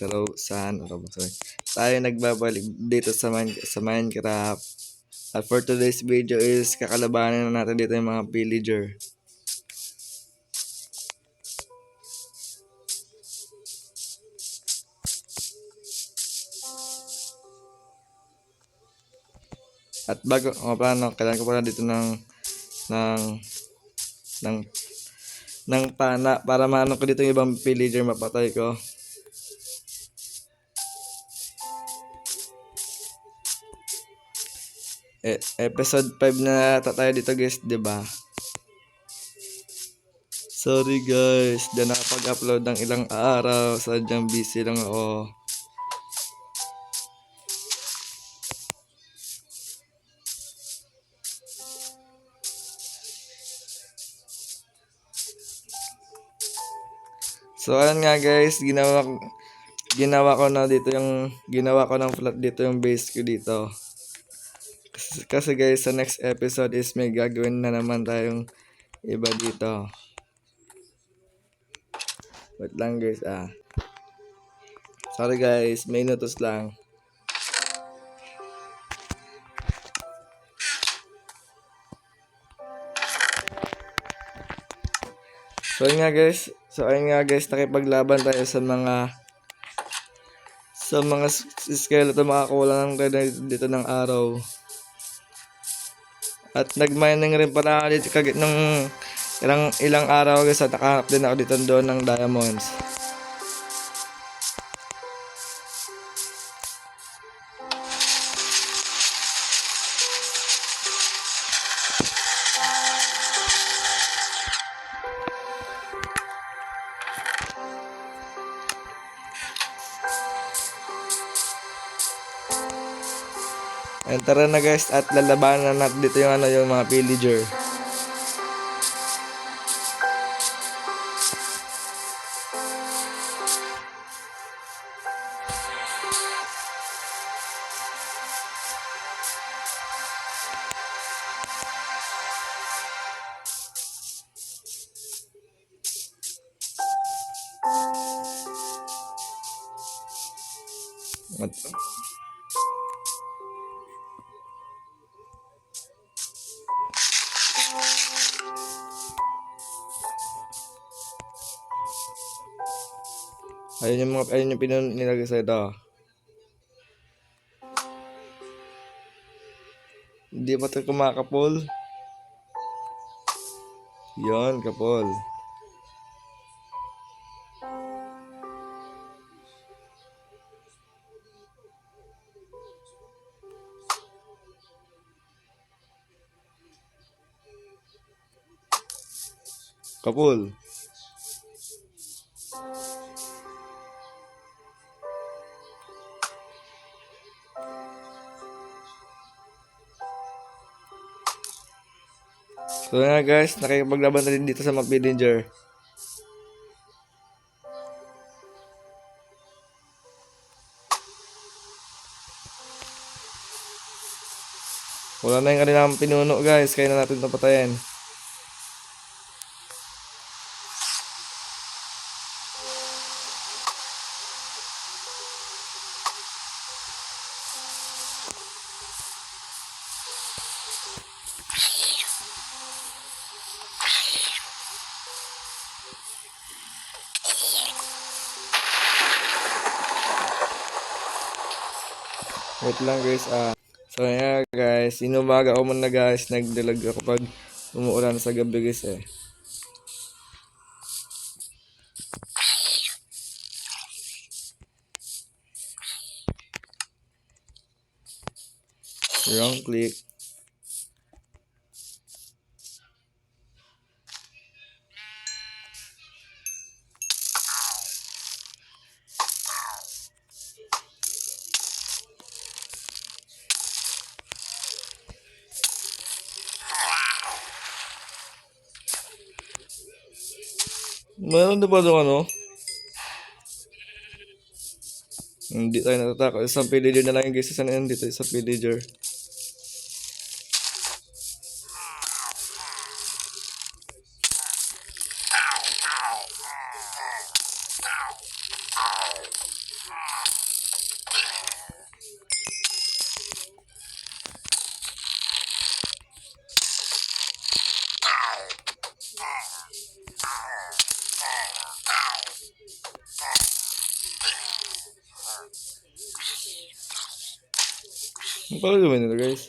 sorry. Tayo nagbabalik dito sa Minecraft. At for today's video is kakalabanin na natin dito yung mga villager. At bago paano, kailangan ko pala dito ng pana para maano ko dito yung ibang villager, mapatay ko. Episode 5 na tayo dito guys, 'di ba? Sorry guys, di na nakapag-upload ng ilang araw, sadyang busy lang ako. So ayun nga guys, ginawa ko na dito ginawa ko ng flat dito yung base ko dito. Kasi guys, sa next episode is may gagawin na naman tayong iba dito. Wait lang guys, sorry guys, may inutos lang. So ayun nga guys, nakipaglaban tayo sa mga skeleton, makakuha lang tayo dito ng araw. At nag-mining rin pala dito kagit ng ilang araw guys, at nakahanap din ako dito doon ng diamonds. And tara na guys, at lalabanan na natin dito yung mga villager. Ayun yung nilagay sa ito. Hindi pa ito kumakapol. Yon, kapol. Kapol. So nga guys, nakikipaglaban na din dito sa mga villager. Wala na yung kanilang pinuno guys, kaya na natin ito patayin. Wait lang guys, so yeah guys, inumaga ako muna guys, nagdalag ako pag umuulan sa gabi guys Wrong click. Meron na ba doon Hindi tayo natatakot. Isang villager na lang yung guys. Isa na yan dito. Isang villager. Ang pala gawin nito guys.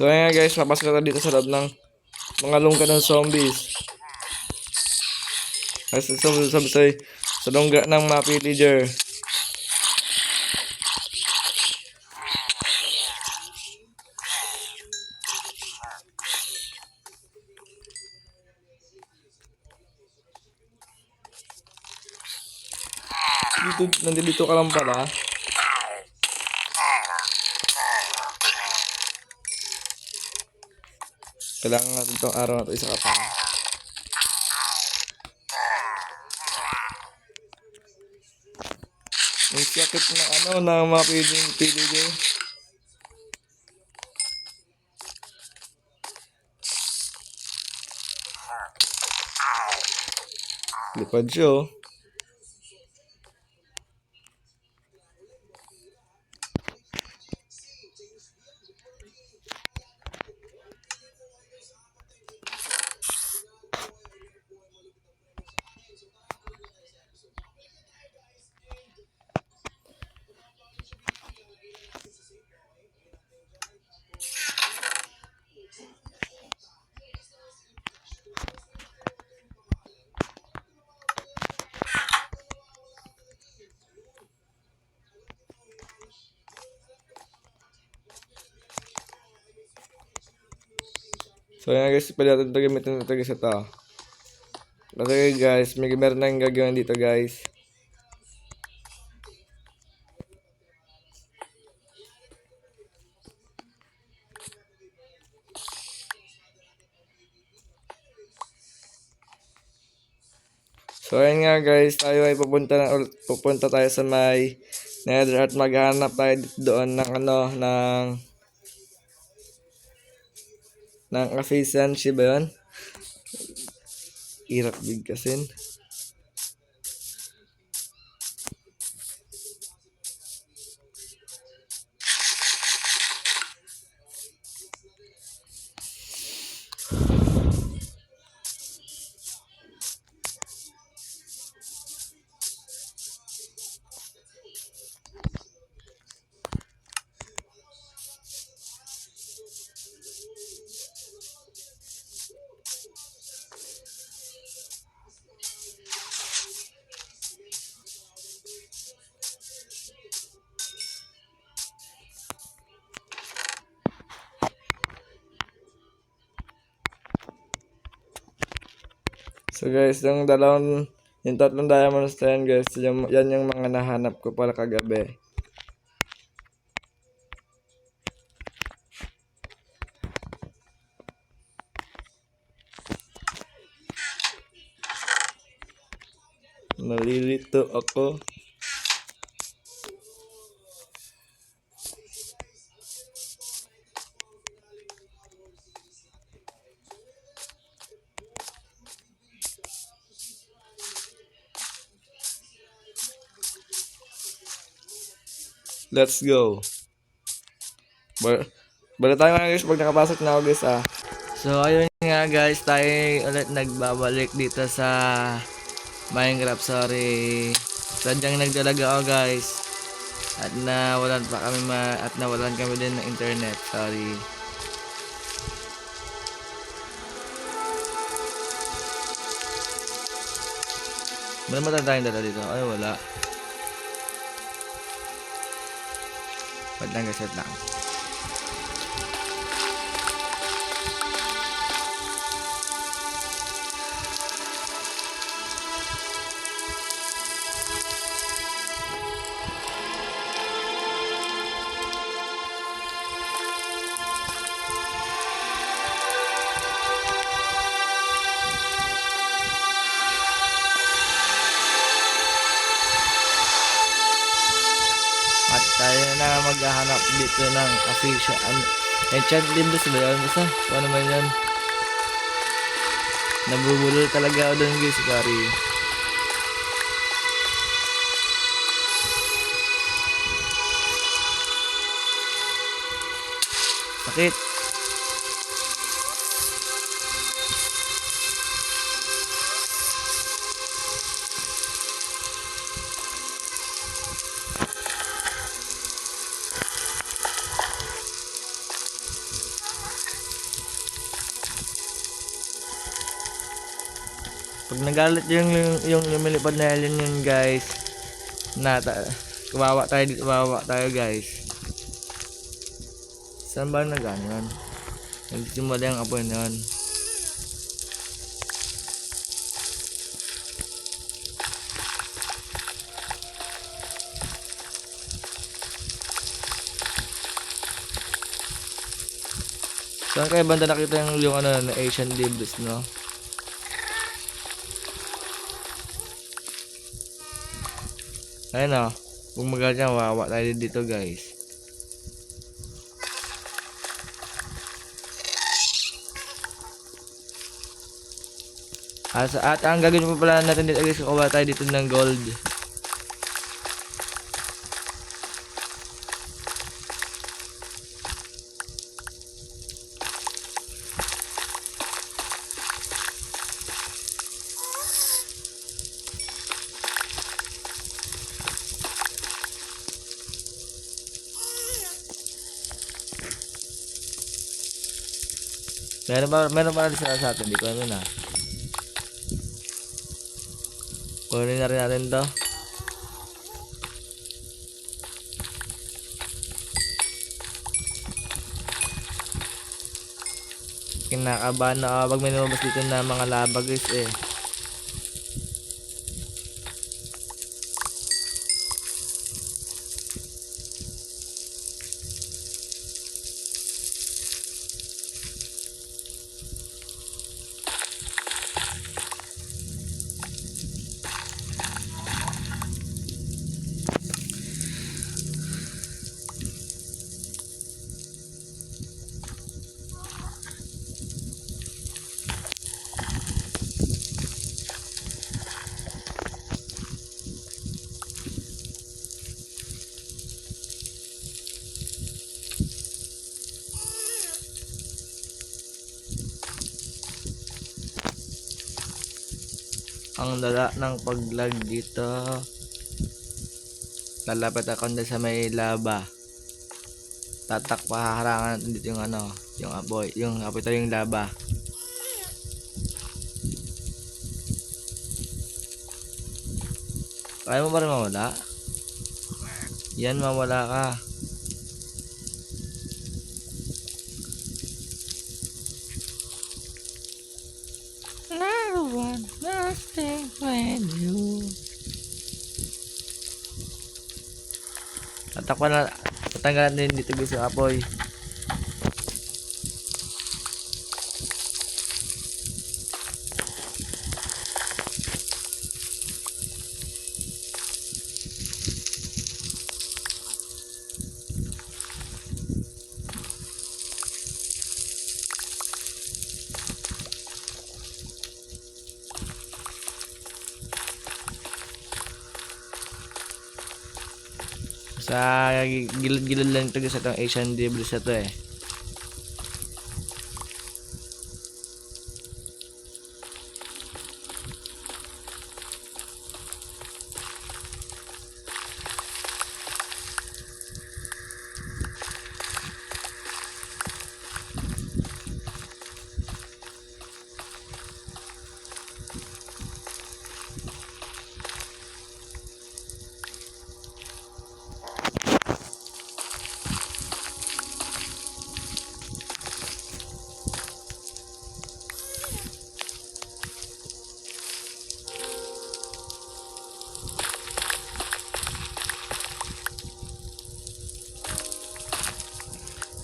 So ayan guys, papasok na dito sa loob ng mga lungga ng zombies. Ay, sa lungga ng mga pillager. Nandito ka lang pala. Kailangan natin itong araw na ito isa ka pa. Ang sakit na ng mga pillager. Lipad siya oh. So yan guys, pwede natin ito gamitin ito guys ito. Okay guys, meron na yung gagawin dito guys. So ayan nga guys, tayo ay pupunta tayo sa may Nether at maghanap tayo doon ng ng efficiency ba yun? Hirap bigkasin. So guys, yung tatlong diamonds na yan guys, yan yung mga nahanap ko pala kagabi. Nalilito ako. Let's go. Bala tayo nga guys pag nakapasok na ako guys ah. So ayun nga guys, tayo ulit nagbabalik dito sa Minecraft. Sorry, sadyang nagdalaga ako guys at nawalan kami din ng internet. Sorry. Meron ba tayong dala dito? Ay wala. Wait lang guys, wait lang. tayo na maghahanap dito ng official enchant limbus ba yun? Basta kung ano man yun. Nabubulol talaga ako doon guys, sorry. Sakit. Pag nagalit yung lumilipad na alien yun guys, kawawa tayo guys. Saan ba nagano yun? Nagsimula yung apoy na yun. Saan kayo banda nakita yung ano na Asian Devils, no? Ayun o, kung magalit yan, wawa tayo dito guys. At ang gagawin pa pala natin dito guys, kukuha tayo dito ng gold. Meron pa rin sa atin, di ko ano na. Kunin na rin natin to. Kinakabahan na ako pag may lumabas dito na mga laba guys eh. Ang dala ng paglag dito. Lalapit ako sa may laba. Harangan natin dito yung ano, yung apoy tayo yung laba. Kaya mo ba rin mawala? Yan, mawala ka. No one nothing when you tatanggalan din dito guys yung apoy. Sa gilid-gilid lang ito guys, itong Asian Devils na to eh.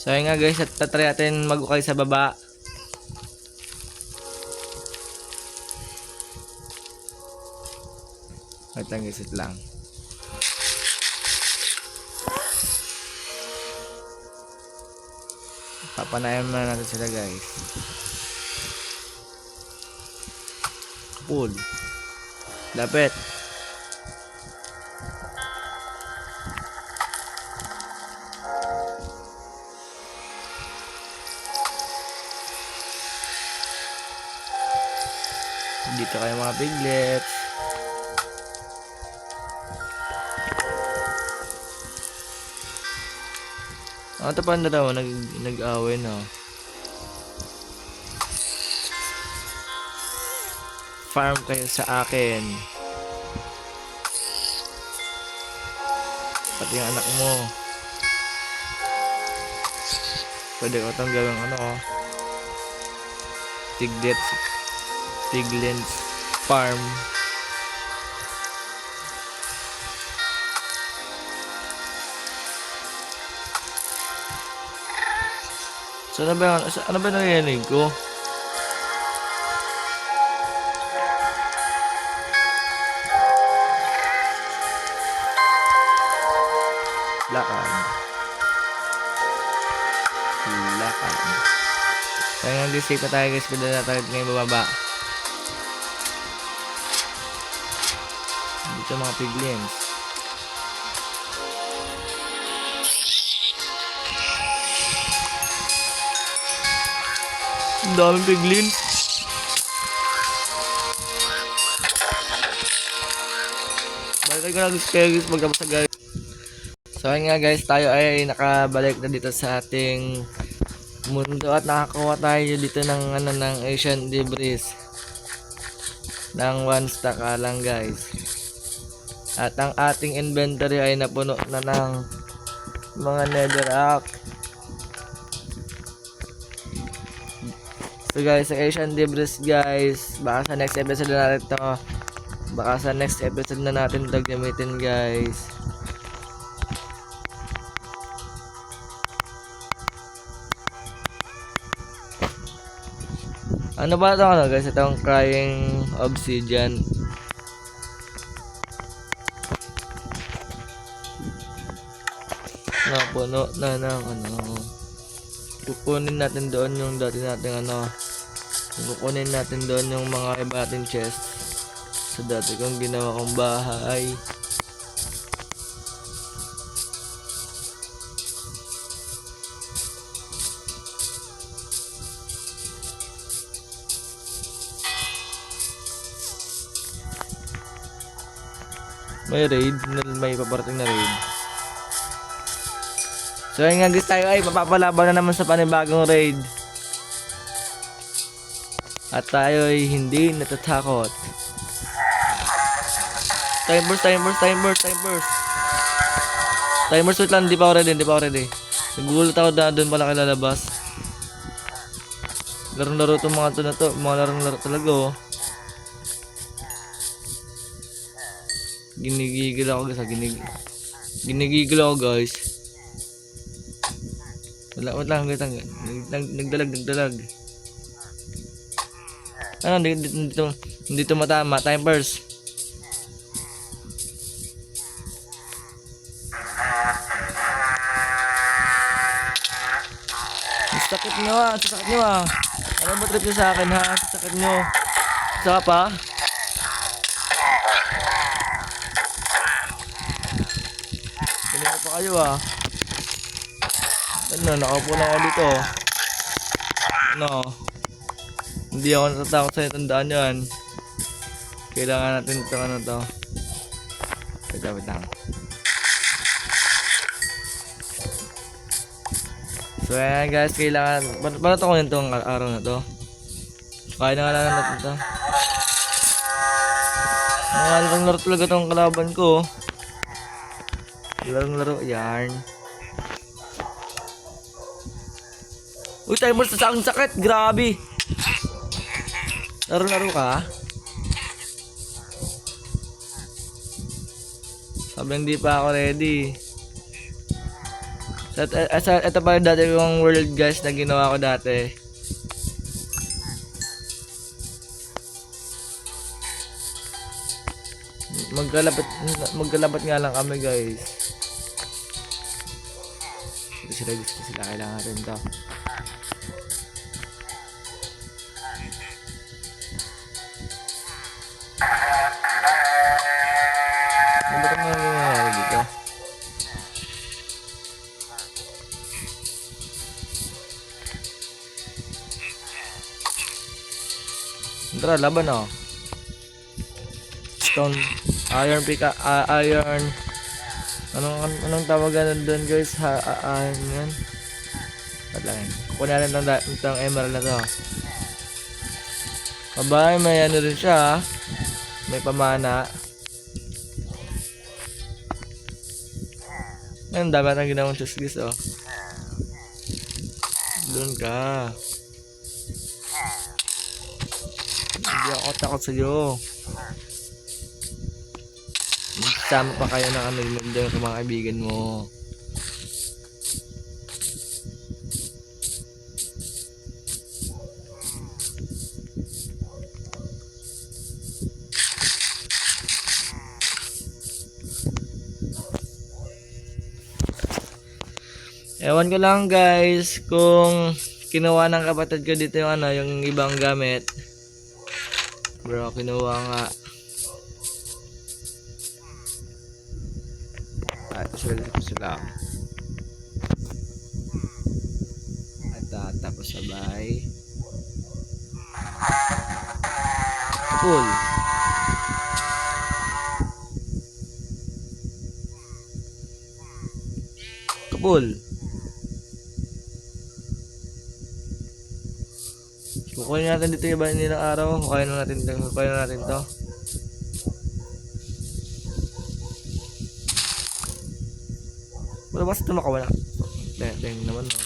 So yun nga guys, at tatry natin mag-ukay sa baba. Wait lang guys, lang. Papanayan muna natin sila guys. Pull. Lapit. Dito kayo mga piglets. Ito pa na daw, nag-away na. Farm kayo sa akin. Pati yung anak mo. Pwede ko itong gawing piglets farm. So ano ba narinig ko? Lakad. Kaya nga safe na tayo guys, pwede na tayo ngayon bababa. Dito mga piglins. Ang daming piglins. Balik ko na guys, magkabasa guys. So ayun nga guys, tayo ay nakabalik na dito sa ating mundo at nakakuha tayo dito ng ng Ancient Debris ng 1 stack lang guys. At ang ating inventory ay napuno na ng mga netherrack. So guys, sa Ancient Debris guys, baka sa next episode na natin to. Baka sa next episode na natin ito gamitin guys. Ano ba ito guys? Itong crying obsidian. Napuno na ng kukunin natin doon yung dati nating kukunin natin doon yung mga iba nating chest sa dati kong ginawa kong bahay. May raid, may paparating na raid. So ayun nga guys, tayo ay mapapalaban na naman sa panibagong raid. At tayo ay hindi natatakot. Time burst. Timers, wait lang, hindi pa ako ready. Nagugulat ako na doon pala lalabas. Larong-laro itong mga to na to, mga larong-laro talaga oh. Ginigigil ako guys, ginigigil ako guys. Wait lang, nagdalag. Ano, hindi to matama, timers. Sakit nyo ah. Ano ba trip nyo sa akin ha? Sakit nyo. Saka pa? Ganyan pa kayo ah. Ano, nakaupo na ako dito. Ano? Hindi ako natatakot sa tandaan yan. Kailangan natin ito Wait lang. So ayan guys, kailangan paano ito kunin itong araw na to? Kaya na nga lang natin ito. Larong-laro talaga itong kalaban ko. Larong-laro, yarn. Uy, timer sa aking sakit, grabe. Laro-laro ka? Sabi hindi pa ako ready. Ito pa yung dati kong world guys na ginawa ko dati. Magkalabat nga lang kami guys. Gusto sila kailangan natin to. Tara, laban oh. Stone, iron pick, iron. Anong tawagan doon guys? Yan. Wala yan. Kukunin natin itong emerald na to. Abay, may ano rin siya. May pamana. Ngayon, dami natin ginawang chest guys oh. Doon ka. Hindi ako takot sa'yo. Magsama pa kayo ng ano doon sa mga kaibigan mo. Ewan ko lang guys kung kinuha ng kapatid ko dito yung ano, yung ibang gamit. Bro, kinuha nga. At sila. At tapos sabay. Cool. Kapul. Kukunin natin dito yung iba nilang araw. Kukunin natin to. Wala basta ito makawala. Dahil naman no.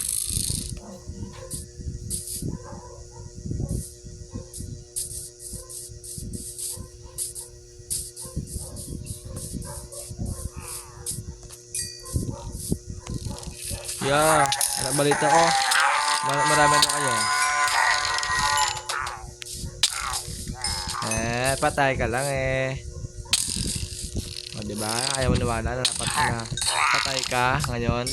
Yeah, anak balita ko. Marami na kayo. Patay ka lang eh. O diba? Ayaw mo niwala na patay ka ngayon.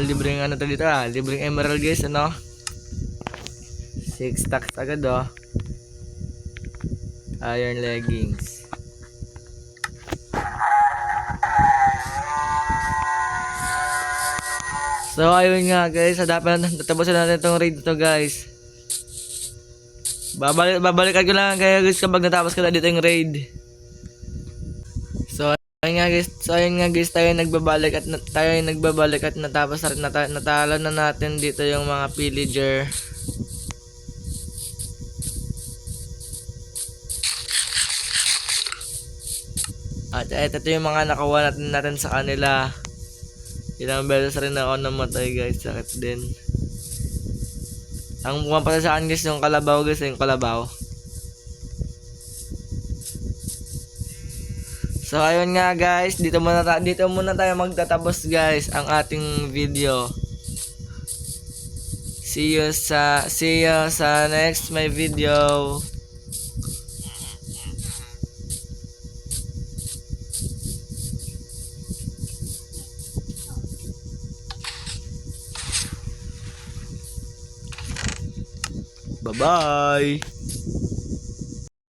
Libreng ano to dito libreng emerald guys ano. 6 stacks agad oh. Iron leggings. So ayun nga guys, dapat natapusin natin itong raid to guys. Babalikan ko lang kayo guys kapag natapos ko na dito yung raid. So ayun nga guys, tayo nagbabalik at natapos natalo na natin dito yung mga pillager. At ito yung mga nakuha natin sa kanila. Ilang beses rin ako namatay guys, sakit din. Ang pumapatay sa akin guys yung kalabaw guys, yung kalabaw. So ayun nga guys, dito muna tayo magtatapos guys ang ating video. See you sa next my video. Bye-bye.